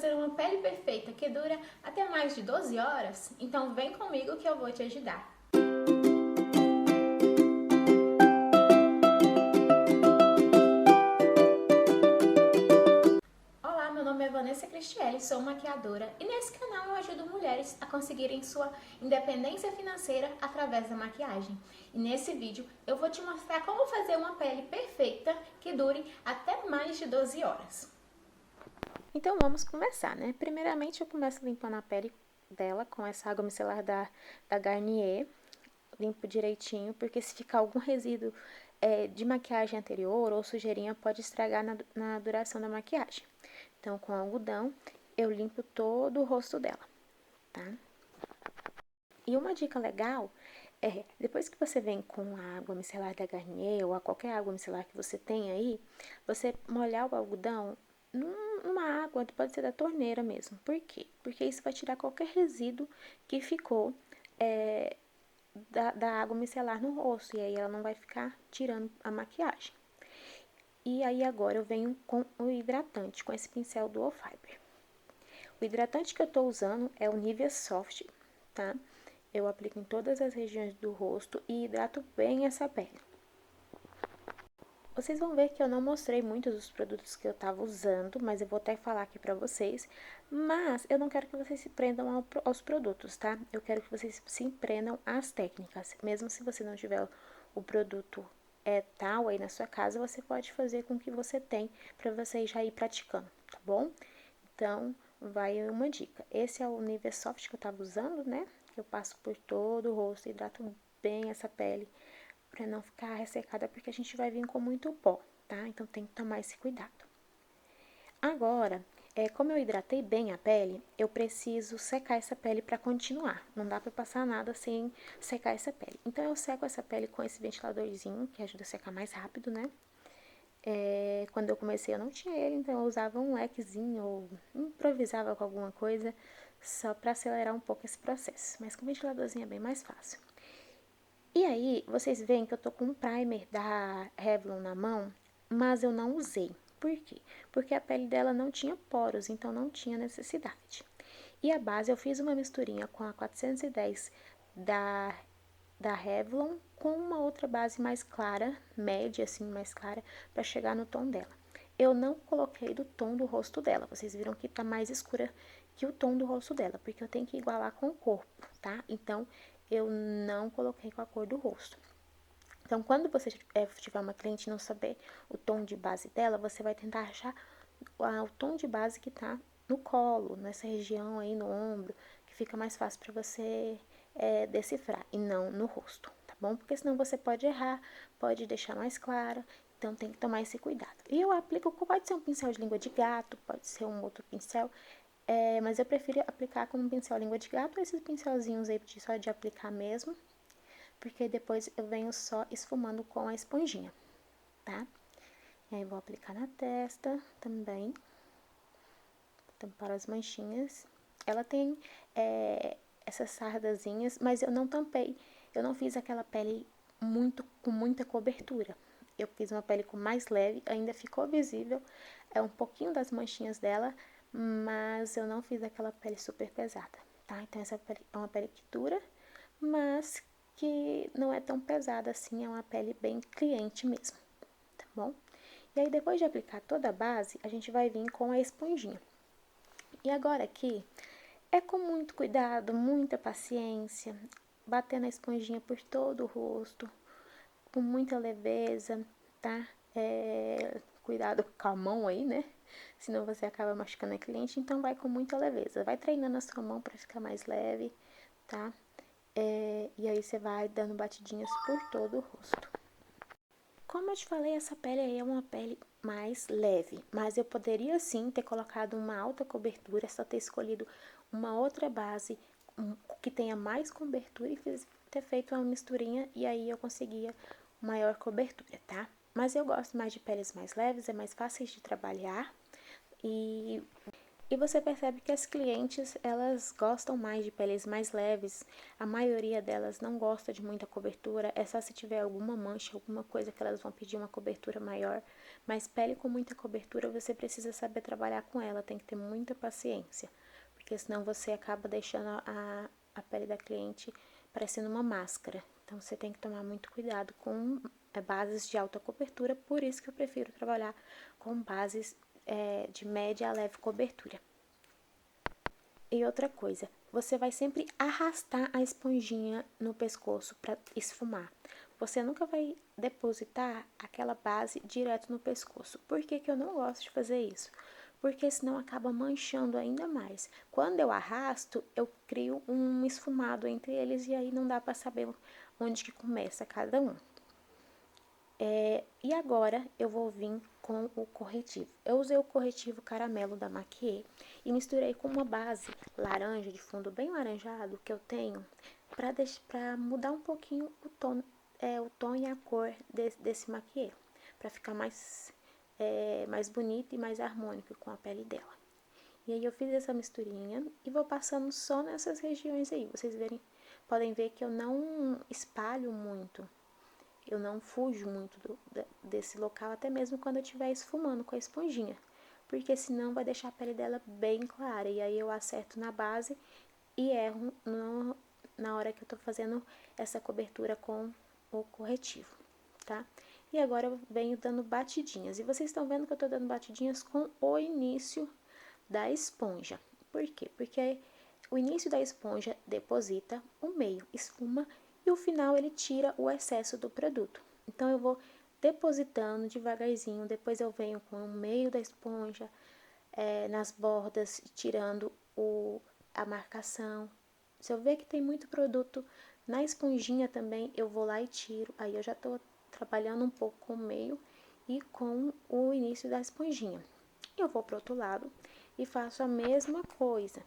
fazer uma pele perfeita que dura até mais de 12 horas? Então vem comigo que eu vou te ajudar. Olá, meu nome é Vanessa Cristielli, sou maquiadora e nesse canal eu ajudo mulheres a conseguirem sua independência financeira através da maquiagem. E nesse vídeo eu vou te mostrar como fazer uma pele perfeita que dure até mais de 12 horas. Então vamos começar, né? Primeiramente eu começo limpando a pele dela com essa água micelar da Garnier. Limpo direitinho, porque se ficar algum resíduo de maquiagem anterior ou sujeirinha pode estragar na duração da maquiagem. Então com algodão eu limpo todo o rosto dela, tá? E uma dica legal é, depois que você vem com a água micelar da Garnier ou a qualquer água micelar que você tenha aí, você molhar o algodão numa água, pode ser da torneira mesmo. Por quê? Porque isso vai tirar qualquer resíduo que ficou da água micelar no rosto, e aí ela não vai ficar tirando a maquiagem. E aí agora eu venho com o hidratante, com esse pincel Dual Fiber. O hidratante que eu tô usando é o Nivea Soft, tá? Eu aplico em todas as regiões do rosto e hidrato bem essa pele. Vocês vão ver que eu não mostrei muitos dos produtos que eu tava usando, mas eu vou até falar aqui pra vocês. Mas eu não quero que vocês se prendam aos produtos, tá? Eu quero que vocês se prendam às técnicas. Mesmo se você não tiver o produto tal aí na sua casa, você pode fazer com o que você tem pra você já ir praticando, tá bom? Então, vai uma dica. Esse é o Nivea Soft que eu tava usando, né? Eu passo por todo o rosto, hidrato bem essa pele para não ficar ressecada, porque a gente vai vir com muito pó, tá? Então tem que tomar esse cuidado. Agora, como eu hidratei bem a pele, eu preciso secar essa pele para continuar. Não dá para passar nada sem secar essa pele. Então eu seco essa pele com esse ventiladorzinho, que ajuda a secar mais rápido, né? Quando eu comecei eu não tinha ele, então eu usava um lequezinho ou improvisava com alguma coisa só para acelerar um pouco esse processo. Mas com o ventiladorzinho é bem mais fácil. E aí, vocês veem que eu tô com um primer da Revlon na mão, mas eu não usei. Por quê? Porque a pele dela não tinha poros, então não tinha necessidade. E a base, eu fiz uma misturinha com a 410 da Revlon com uma outra base mais clara, média assim, mais clara, para chegar no tom dela. Eu não coloquei do tom do rosto dela, vocês viram que tá mais escura que o tom do rosto dela, porque eu tenho que igualar com o corpo, tá? Então, eu não coloquei com a cor do rosto. Então, quando você tiver uma cliente e não saber o tom de base dela, você vai tentar achar o tom de base que tá no colo, nessa região aí no ombro, que fica mais fácil para você decifrar, e não no rosto, tá bom? Porque senão você pode errar, pode deixar mais clara, então tem que tomar esse cuidado. E eu aplico, pode ser um pincel de língua de gato, pode ser um outro pincel, mas eu prefiro aplicar com um pincel língua de gato, esses pincelzinhos aí só de aplicar mesmo, porque depois eu venho só esfumando com a esponjinha, tá? E aí vou aplicar na testa também, tampar as manchinhas. Ela tem essas sardazinhas, mas eu não tampei, eu não fiz aquela pele com muita cobertura. Eu fiz uma pele com mais leve, ainda ficou visível um pouquinho das manchinhas dela, mas eu não fiz aquela pele super pesada, tá? Então essa pele é uma pele que dura, mas que não é tão pesada assim, é uma pele bem cliente mesmo, tá bom? E aí depois de aplicar toda a base, a gente vai vir com a esponjinha. E agora aqui, é com muito cuidado, muita paciência, batendo a esponjinha por todo o rosto, com muita leveza, tá? Cuidado com a mão aí, né? Senão você acaba machucando a cliente, então vai com muita leveza. Vai treinando a sua mão pra ficar mais leve, tá? E aí você vai dando batidinhas por todo o rosto. Como eu te falei, essa pele aí é uma pele mais leve, mas eu poderia sim ter colocado uma alta cobertura, só ter escolhido uma outra base que tenha mais cobertura e ter feito uma misturinha e aí eu conseguia maior cobertura, tá? Mas eu gosto mais de peles mais leves, é mais fáceis de trabalhar e E você percebe que as clientes, elas gostam mais de peles mais leves. A maioria delas não gosta de muita cobertura. É só se tiver alguma mancha, alguma coisa que elas vão pedir uma cobertura maior. Mas pele com muita cobertura, você precisa saber trabalhar com ela. Tem que ter muita paciência. Porque senão você acaba deixando a pele da cliente parecendo uma máscara. Então, você tem que tomar muito cuidado com bases de alta cobertura. Por isso que eu prefiro trabalhar com bases de média a leve cobertura. E outra coisa, você vai sempre arrastar a esponjinha no pescoço para esfumar. Você nunca vai depositar aquela base direto no pescoço. Por que que eu não gosto de fazer isso? Porque senão acaba manchando ainda mais. Quando eu arrasto, eu crio um esfumado entre eles e aí não dá para saber onde que começa cada um. E agora eu vou vir com o corretivo. Eu usei o corretivo caramelo da Maquiê e misturei com uma base laranja, de fundo bem laranjado, que eu tenho, para mudar um pouquinho o tom e a cor desse Maquiê, para ficar mais bonito e mais harmônico com a pele dela. E aí eu fiz essa misturinha e vou passando só nessas regiões aí. Vocês podem ver que eu não espalho muito. Eu não fujo muito desse local, até mesmo quando eu estiver esfumando com a esponjinha. Porque senão vai deixar a pele dela bem clara. E aí eu acerto na base e erro na hora que eu tô fazendo essa cobertura com o corretivo, tá? E agora eu venho dando batidinhas. E vocês estão vendo que eu tô dando batidinhas com o início da esponja. Por quê? Porque o início da esponja deposita, o meio esfuma e o final ele tira o excesso do produto. Então eu vou depositando devagarzinho, depois eu venho com o meio da esponja, nas bordas, tirando a marcação. Se eu ver que tem muito produto na esponjinha também, eu vou lá e tiro. Aí eu já tô trabalhando um pouco com o meio e com o início da esponjinha. Eu vou pro outro lado e faço a mesma coisa.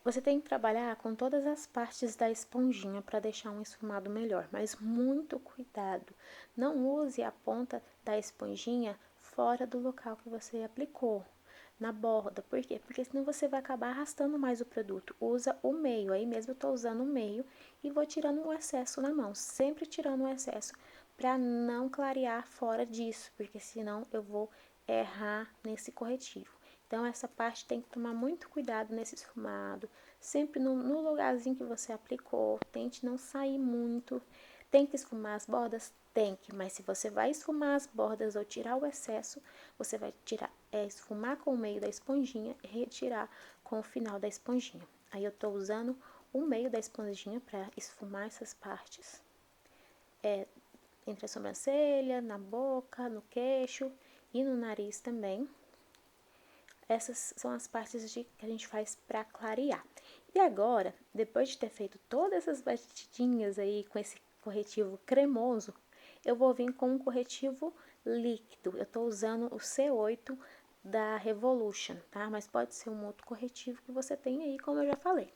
Você tem que trabalhar com todas as partes da esponjinha para deixar um esfumado melhor, mas muito cuidado. Não use a ponta da esponjinha fora do local que você aplicou, na borda. Por quê? Porque senão você vai acabar arrastando mais o produto. Usa o meio, aí mesmo eu tô usando o meio e vou tirando o excesso na mão, sempre tirando o excesso para não clarear fora disso, porque senão eu vou errar nesse corretivo. Então, essa parte tem que tomar muito cuidado nesse esfumado, sempre no lugarzinho que você aplicou, tente não sair muito. Tem que esfumar as bordas? Tem que, mas se você vai esfumar as bordas ou tirar o excesso, você vai esfumar com o meio da esponjinha e retirar com o final da esponjinha. Aí eu tô usando o meio da esponjinha para esfumar essas partes, entre a sobrancelha, na boca, no queixo e no nariz também. Essas são as partes que a gente faz para clarear. E agora, depois de ter feito todas essas batidinhas aí com esse corretivo cremoso, eu vou vir com um corretivo líquido. Eu tô usando o C8 da Revolution, tá? Mas pode ser um outro corretivo que você tem aí, como eu já falei.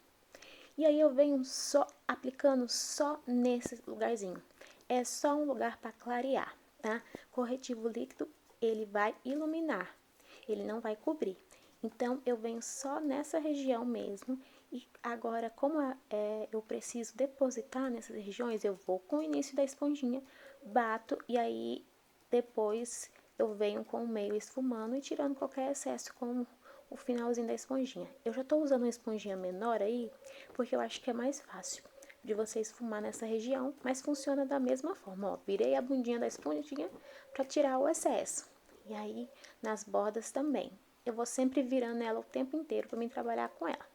E aí eu venho só aplicando só nesse lugarzinho. É só um lugar para clarear, tá? Corretivo líquido, ele vai iluminar, ele não vai cobrir. Então, eu venho só nessa região mesmo. E agora, como eu preciso depositar nessas regiões, eu vou com o início da esponjinha, bato e aí depois eu venho com o meio esfumando e tirando qualquer excesso com o finalzinho da esponjinha. Eu já tô usando uma esponjinha menor aí, porque eu acho que é mais fácil de você esfumar nessa região, mas funciona da mesma forma, ó. Virei a bundinha da esponjinha para tirar o excesso. E aí, nas bordas também. Eu vou sempre virando ela o tempo inteiro para mim trabalhar com ela.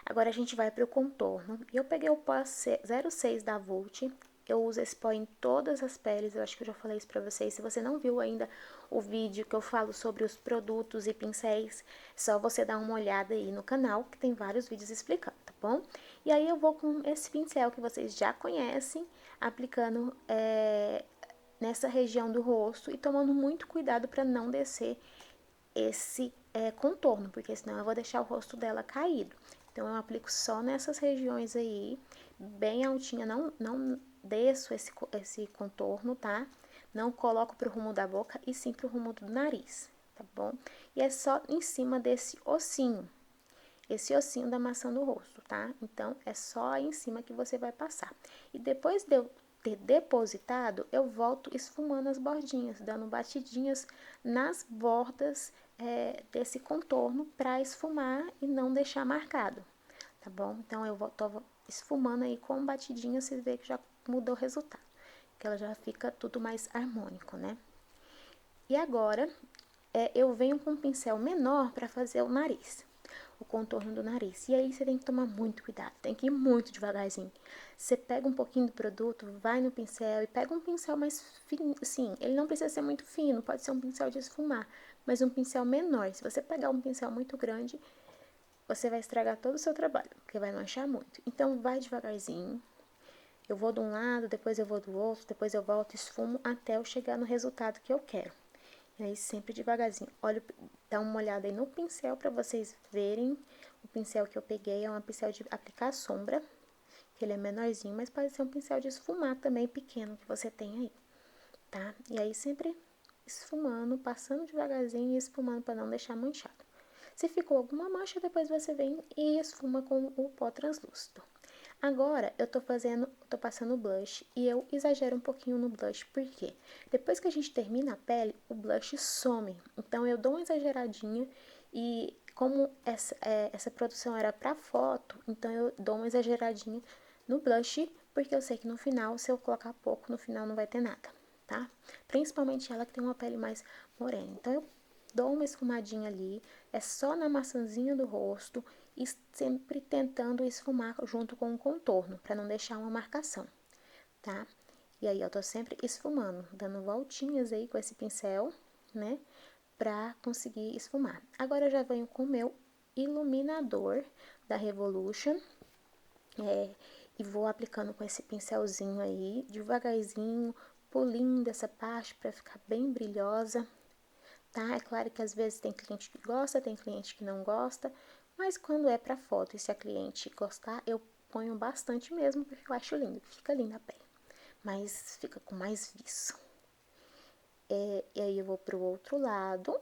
Agora a gente vai para o contorno. Eu peguei o pó 06 da Vult. Eu uso esse pó em todas as peles, eu acho que eu já falei isso pra vocês. Se você não viu ainda o vídeo que eu falo sobre os produtos e pincéis, é só você dar uma olhada aí no canal, que tem vários vídeos explicando, tá bom? E aí eu vou com esse pincel que vocês já conhecem, aplicando nessa região do rosto e tomando muito cuidado para não descer esse contorno, porque senão eu vou deixar o rosto dela caído. Então, eu aplico só nessas regiões aí, bem altinha, não desço esse contorno, tá? Não coloco pro rumo da boca e sim pro rumo do nariz. tá bom? E é só em cima desse ossinho, esse ossinho da maçã do rosto, tá? Então, é só aí em cima que você vai passar. E depois de eu ter depositado, eu volto esfumando as bordinhas, dando batidinhas nas bordas desse contorno para esfumar e não deixar marcado, tá bom? Então, eu tô esfumando aí com batidinha, vocês veem que já mudou o resultado, que ela já fica tudo mais harmônico, né? E agora, eu venho com um pincel menor para fazer o nariz, o contorno do nariz. E aí você tem que tomar muito cuidado, tem que ir muito devagarzinho. Você pega um pouquinho do produto, vai no pincel e pega um pincel mais fino, assim, ele não precisa ser muito fino, pode ser um pincel de esfumar, mas um pincel menor. Se você pegar um pincel muito grande, você vai estragar todo o seu trabalho, porque vai manchar muito. Então, vai devagarzinho. Eu vou de um lado, depois eu vou do outro, depois eu volto e esfumo até eu chegar no resultado que eu quero. E aí, sempre devagarzinho. Olha, dá uma olhada aí no pincel para vocês verem. O pincel que eu peguei é um pincel de aplicar sombra, que ele é menorzinho, mas pode ser um pincel de esfumar também pequeno que você tem aí, tá? E aí, sempre esfumando, passando devagarzinho e esfumando para não deixar manchado. Se ficou alguma mancha, depois você vem e esfuma com o pó translúcido. Agora, eu tô passando blush e eu exagero um pouquinho no blush, porque depois que a gente termina a pele, o blush some. Então, eu dou uma exageradinha e como essa produção era pra foto, então eu dou uma exageradinha no blush, porque eu sei que no final, se eu colocar pouco, no final não vai ter nada, tá? Principalmente ela que tem uma pele mais morena. Então, eu dou uma esfumadinha ali, é só na maçãzinha do rosto e sempre tentando esfumar junto com o contorno, para não deixar uma marcação, tá? E aí eu tô sempre esfumando, dando voltinhas aí com esse pincel, né? Pra conseguir esfumar. Agora eu já venho com o meu iluminador da Revolution, e vou aplicando com esse pincelzinho aí, devagarzinho, polindo essa parte para ficar bem brilhosa, tá? É claro que às vezes tem cliente que gosta, tem cliente que não gosta, mas quando é pra foto e se a cliente gostar, eu ponho bastante mesmo, porque eu acho lindo, fica linda a pele, mas fica com mais viço. E aí eu vou pro outro lado,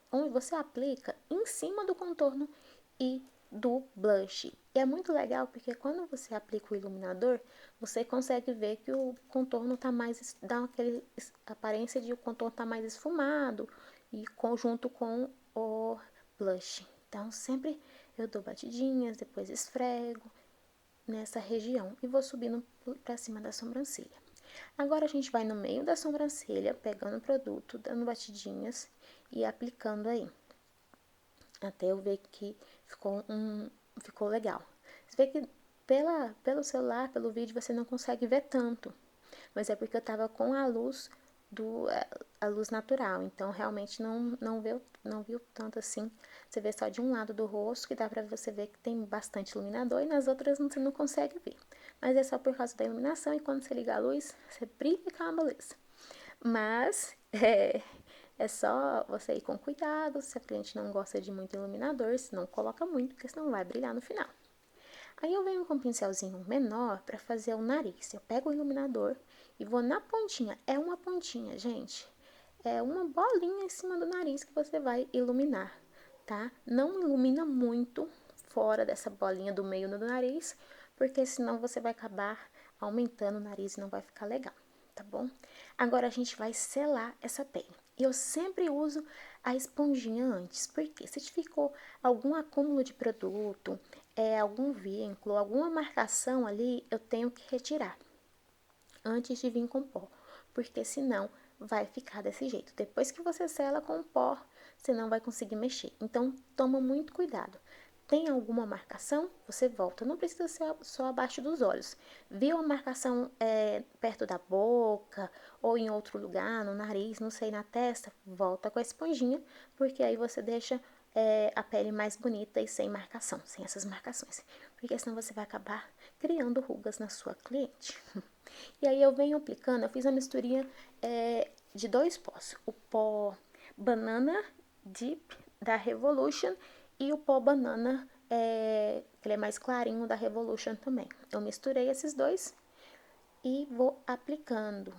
onde você aplica em cima do contorno e do blush. E é muito legal porque quando você aplica o iluminador, você consegue ver que o contorno tá mais, dá aquela aparência de o contorno tá mais esfumado e junto com o blush. Então, sempre eu dou batidinhas, depois esfrego nessa região e vou subindo para cima da sobrancelha. Agora a gente vai no meio da sobrancelha, pegando o produto, dando batidinhas e aplicando aí, até eu ver que ficou legal. Você vê que pelo celular, pelo vídeo, você não consegue ver tanto, mas é porque eu tava com a luz natural, então realmente não viu tanto assim. Você vê só de um lado do rosto, que dá pra você ver que tem bastante iluminador, e nas outras você não consegue ver. Mas é só por causa da iluminação, e quando você liga a luz, você brilha com uma beleza. Mas é só você ir com cuidado. Se a cliente não gosta de muito iluminador, se não coloca muito, porque senão vai brilhar no final. Aí eu venho com um pincelzinho menor para fazer o nariz. Eu pego o iluminador e vou na pontinha. É uma pontinha, gente. É uma bolinha em cima do nariz que você vai iluminar, tá? Não ilumina muito fora dessa bolinha do meio do nariz, porque senão você vai acabar aumentando o nariz e não vai ficar legal, tá bom? Agora a gente vai selar essa pele. Eu sempre uso a esponjinha antes, porque se ficou algum acúmulo de produto, algum vínculo, alguma marcação ali, eu tenho que retirar antes de vir com pó, porque senão vai ficar desse jeito. Depois que você sela com o pó, você não vai conseguir mexer. Então, toma muito cuidado. Tem alguma marcação? Você volta. Não precisa ser só abaixo dos olhos. Viu a marcação perto da boca ou em outro lugar, no nariz, não sei, na testa? Volta com a esponjinha, porque aí você deixa a pele mais bonita e sem marcação, sem essas marcações. Porque senão você vai acabar criando rugas na sua cliente. E aí eu venho aplicando, eu fiz a misturinha de dois pós. O pó Banana Deep da Revolution e o pó banana, que ele é mais clarinho, da Revolution também. Eu misturei esses dois e vou aplicando.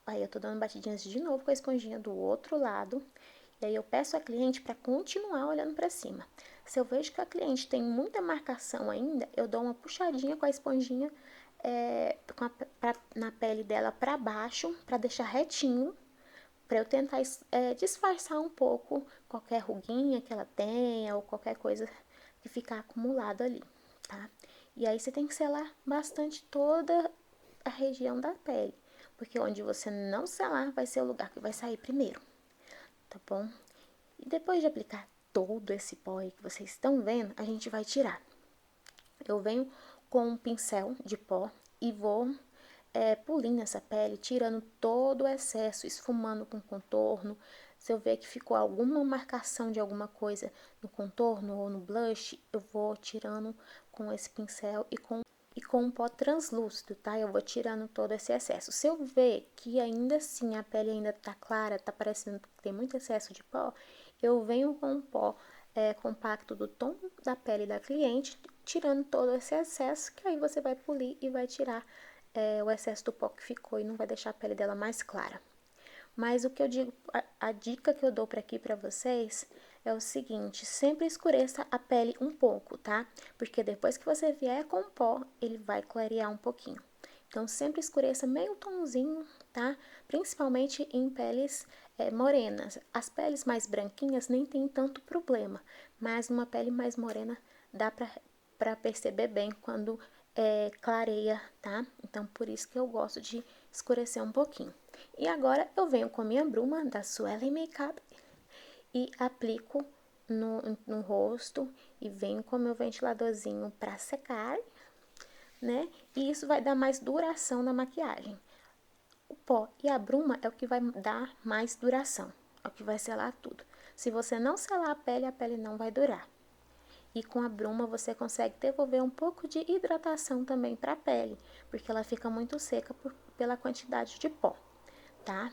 Aí eu tô dando batidinhas de novo com a esponjinha do outro lado E aí eu peço à cliente para continuar olhando para cima. Se eu vejo que a cliente tem muita marcação ainda, eu dou uma puxadinha com a esponjinha na pele dela para baixo, para deixar retinho, para eu tentar disfarçar um pouco qualquer ruguinha que ela tenha ou qualquer coisa que ficar acumulado ali, tá? E aí você tem que selar bastante toda a região da pele, porque onde você não selar vai ser o lugar que vai sair primeiro, tá bom? E depois de aplicar todo esse pó aí que vocês estão vendo, a gente vai tirar. Eu venho com um pincel de pó e vou pulindo essa pele, tirando todo o excesso, esfumando com contorno. Se eu ver que ficou alguma marcação de alguma coisa no contorno ou no blush, eu vou tirando com esse pincel e com um pó translúcido, tá? Eu vou tirando todo esse excesso. Se eu ver que ainda assim a pele ainda tá clara, tá parecendo que tem muito excesso de pó, eu venho com um pó compacto do tom da pele da cliente, tirando todo esse excesso, que aí você vai polir e vai tirar o excesso do pó que ficou e não vai deixar a pele dela mais clara. Mas o que eu digo, a dica que eu dou para aqui para vocês é o seguinte, sempre escureça a pele um pouco, tá? Porque depois que você vier com o pó, ele vai clarear um pouquinho. Então, sempre escureça meio tomzinho, tá? Principalmente em peles morenas. As peles mais branquinhas nem tem tanto problema, mas numa pele mais morena dá pra perceber bem quando clareia, tá? Então, por isso que eu gosto de escurecer um pouquinho. E agora, eu venho com a minha bruma da Suelen Makeup e aplico no rosto e venho com o meu ventiladorzinho pra secar, né? E isso vai dar mais duração na maquiagem. O pó e a bruma é o que vai dar mais duração, é o que vai selar tudo. Se você não selar a pele não vai durar. E com a bruma você consegue devolver um pouco de hidratação também para a pele, porque ela fica muito seca pela quantidade de pó, tá?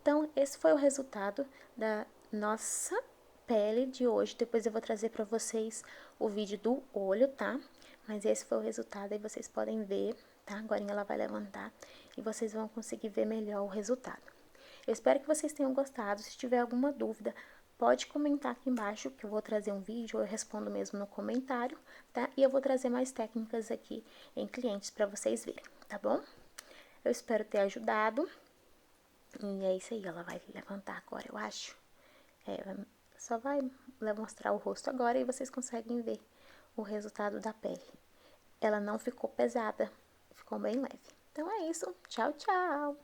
Então, esse foi o resultado da nossa pele de hoje. Depois eu vou trazer para vocês o vídeo do olho, tá? Mas esse foi o resultado, aí vocês podem ver, tá? Agora ela vai levantar e vocês vão conseguir ver melhor o resultado. Eu espero que vocês tenham gostado. Se tiver alguma dúvida, pode comentar aqui embaixo que eu vou trazer um vídeo, eu respondo mesmo no comentário, tá? E eu vou trazer mais técnicas aqui em clientes para vocês verem, tá bom? Eu espero ter ajudado. E é isso aí, ela vai levantar agora, eu acho. Só vai mostrar o rosto agora e vocês conseguem ver o resultado da pele. Ela não ficou pesada, ficou bem leve. Então é isso, tchau, tchau!